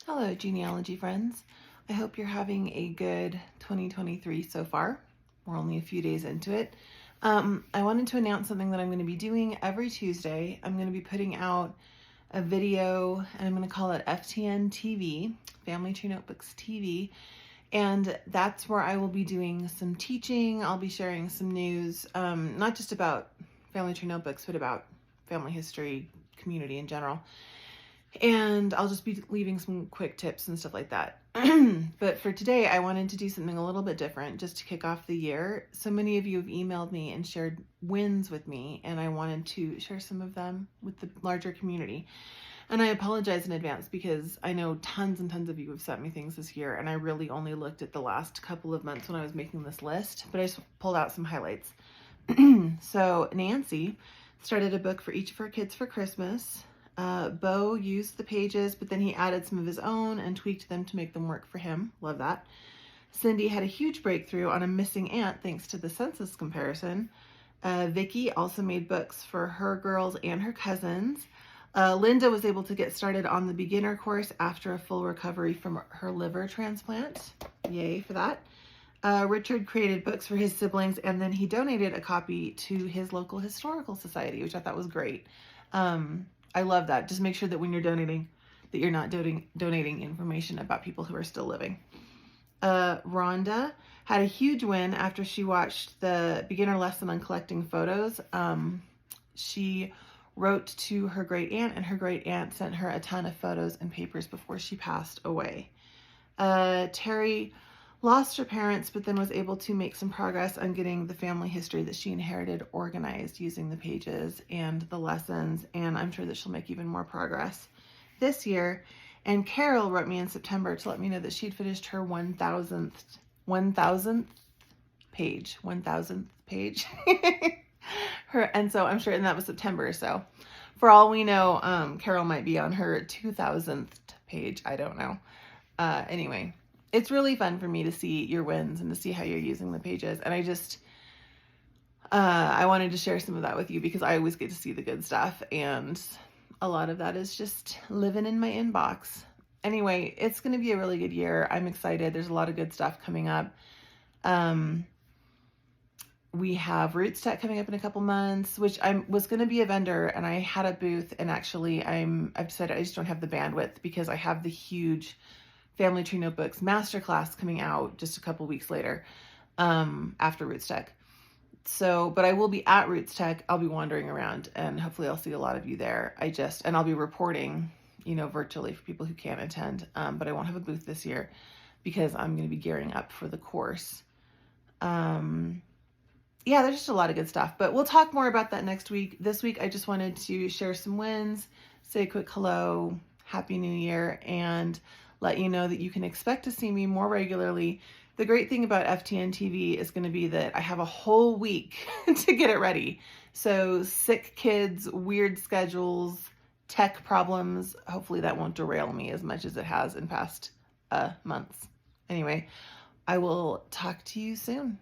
Hello, genealogy friends. I hope you're having a good 2023 so far. We're only a few days into it. I wanted to announce something that I'm going to be doing every Tuesday. I'm going to be putting out a video, and I'm going to call it FTN TV, Family Tree Notebooks TV. And that's where I will be doing some teaching. I'll be sharing some news, not just about Family Tree Notebooks, but about family history, community in general. And I'll just be leaving some quick tips and stuff like that. But for today, I wanted to do something a little bit different just to kick off the year. So many of you have emailed me and shared wins with me, and I wanted to share some of them with the larger community. And I apologize in advance because I know tons and tons of you have sent me things this year, and I really only looked at the last couple of months when I was making this list, but I just pulled out some highlights. So Nancy started a book for each of her kids for Christmas. Bo used the pages, but then he added some of his own and tweaked them to make them work for him. Love that. Cindy had a huge breakthrough on a missing aunt thanks to the census comparison. Vicky also made books for her girls and her cousins. Linda was able to get started on the beginner course after a full recovery from her liver transplant. Yay for that. Richard created books for his siblings, and then he donated a copy to his local historical society, which I thought was great. I love that. Just make sure that when you're donating, that you're not donating information about people who are still living. Rhonda had a huge win after she watched the beginner lesson on collecting photos. She wrote to her great aunt, and her great aunt sent her a ton of photos and papers before she passed away. Terry lost her parents, but then was able to make some progress on getting the family history that she inherited organized using the pages and the lessons, and I'm sure that she'll make even more progress this year. And Carol wrote me in September to let me know that she'd finished her 1,000th page. And so I'm sure, and that was September, so for all we know, Carol might be on her 2,000th page. I don't know. Anyway, it's really fun for me to see your wins and to see how you're using the pages. And I wanted to share some of that with you because I always get to see the good stuff. And a lot of that is just living in my inbox. Anyway, it's going to be a really good year. I'm excited. There's a lot of good stuff coming up. We have Roots Tech coming up in a couple months, which I was going to be a vendor, and I had a booth, and actually I've decided I just don't have the bandwidth because I have the huge Family Tree Notebooks Masterclass coming out just a couple weeks later, after Roots Tech. So, but I will be at Roots Tech. I'll be wandering around, and hopefully I'll see a lot of you there. And I'll be reporting, virtually for people who can't attend. But I won't have a booth this year because I'm going to be gearing up for the course. Yeah, there's just a lot of good stuff, but we'll talk more about that next week. This week, I just wanted to share some wins, say a quick hello, Happy New Year, and let you know that you can expect to see me more regularly. The great thing about FTN TV is going to be that I have a whole week to get it ready. So sick kids, weird schedules, tech problems, hopefully that won't derail me as much as it has in past months. Anyway, I will talk to you soon.